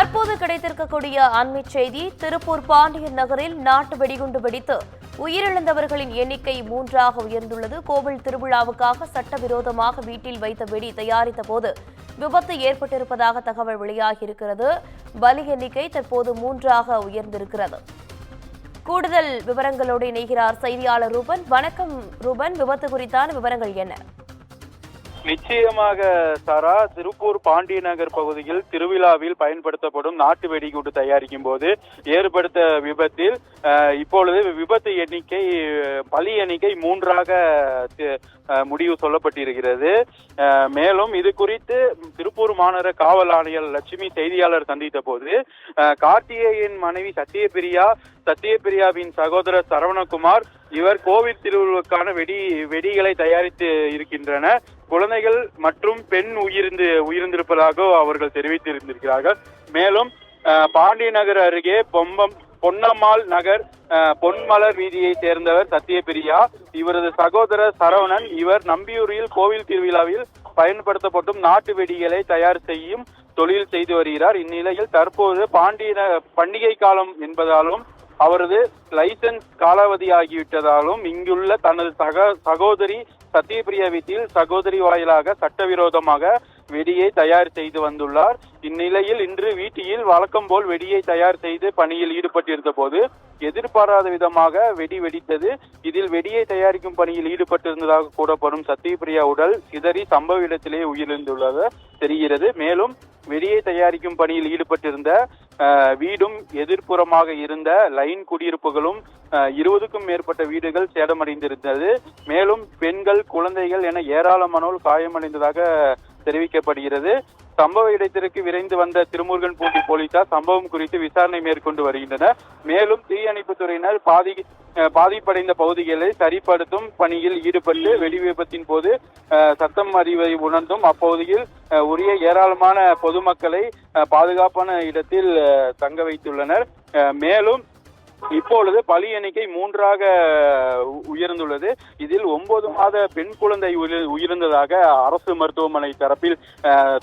தற்போது கிடைத்திருக்கக்கூடிய அண்மை செய்தி, திருப்பூர் பாண்டியன் நகரில் நாட்டு வெடிகுண்டு வெடித்து உயிரிழந்தவர்களின் எண்ணிக்கை 3ஆக உயர்ந்துள்ளது. கோவில் திருவிழாவுக்காக சட்டவிரோதமாக வீட்டில் வைத்த வெடி தயாரித்த போது விபத்து ஏற்பட்டிருப்பதாக தகவல் வெளியாகியிருக்கிறது. பலி எண்ணிக்கை தற்போது 3ஆக உயர்ந்திருக்கிறது. கூடுதல் விவரங்களோடு இணைகிறார் செய்தியாளர் ரூபன். வணக்கம் ரூபன், விபத்து குறித்தான விவரங்கள் என்ன? நிச்சயமாக சாரா, திருப்பூர் பாண்டிய நகர் பகுதியில் திருவிழாவில் பயன்படுத்தப்படும் நாட்டு வெடிகுண்டு தயாரிக்கும் போது ஏற்படுத்த விபத்தில் இப்பொழுது விபத்து எண்ணிக்கை, பலி எண்ணிக்கை 3ஆக முடிவு சொல்லப்பட்டிருக்கிறது. மேலும் இது குறித்து திருப்பூர் மாநகர காவல் ஆணையர் லட்சுமி செய்தியாளர் சந்தித்த போது கார்த்திகேயன் மனைவி சத்யபிரியாவின் சகோதரர் சரவணகுமார் இவர் கோவில் திருவிழாவுக்கான வெடிகளை தயாரித்து இருக்கின்றனர். குழந்தைகள் மற்றும் பெண் உயிர்ந்திருப்பதாக அவர்கள் தெரிவித்திருந்திருக்கிறார்கள். மேலும் பாண்டிய நகர் அருகே பொன்னம்மாள் நகர் பொன்மலர் வீதியை சேர்ந்தவர் சத்யபிரியா. இவரது சகோதரர் சரவணன் இவர் நம்பியூரில் கோவில் திருவிழாவில் பயன்படுத்தப்படும் நாட்டு வெடிகளை தயார் செய்யும் தொழில் செய்து வருகிறார். இந்நிலையில் தற்போது பண்டிகை காலம் என்பதாலும் அவரது லைசன்ஸ் காலாவதியாகிவிட்டதாலும் இங்குள்ள தனது சகோதரி சத்யபிரியா வீட்டில் சகோதரி வாயிலாக சட்டவிரோதமாக வெடியை தயார் செய்து வந்துள்ளார். இந்நிலையில் இன்று வீட்டில் வழக்கம் போல் வெடியை தயார் செய்து பணியில் ஈடுபட்டிருந்த போது எதிர்பாராத விதமாக வெடி வெடித்தது. இதில் வெடியை தயாரிக்கும் பணியில் ஈடுபட்டிருந்ததாக கூறப்படும் சத்யபிரியா உடல் சிதறி சம்பவ இடத்திலே உயிரிழந்துள்ளது தெரிகிறது. மேலும் வெடியை தயாரிக்கும் பணியில் ஈடுபட்டிருந்த வீடும் எதிர்ப்புறமாக இருந்த லைன் குடியிருப்புகளும் 20க்கும் மேற்பட்ட வீடுகள் சேதமடைந்திருந்தது. மேலும் பெண்கள், குழந்தைகள் என ஏராளமானோர் காயமடைந்ததாக தெரிவிக்கப்படுகிறது. சம்பவ இடத்திற்கு விரைந்து வந்த திருமுருகன்பூண்டி போலீசார் சம்பவம் குறித்து விசாரணை மேற்கொண்டு வருகின்றனர். மேலும் தீயணைப்பு துறையினர் பாதிப்படைந்த பகுதிகளை சரிப்படுத்தும் பணியில் ஈடுபட்டு வெடி விபத்தின் போது சத்தம் அறிவை உணர்ந்தும் அப்பகுதியில் உரிய ஏராளமான பொதுமக்களை பாதுகாப்பான இடத்தில் தங்க வைத்துள்ளனர். மேலும் இப்பொழுது பலி எண்ணிக்கை 3ஆக உயர்ந்துள்ளது. இதில் 9 மாத பெண் குழந்தை உயிர்ந்ததாக அரசு மருத்துவமனை தரப்பில்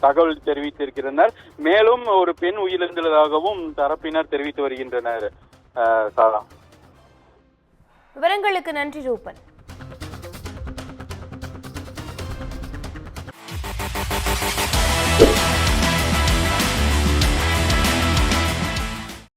தகவல் தெரிவித்திருக்கின்றனர். மேலும் ஒரு பெண் உயிரிழந்ததாகவும் தரப்பினர் தெரிவித்து வருகின்றனர். விவரங்களுக்கு நன்றி ரூபன்.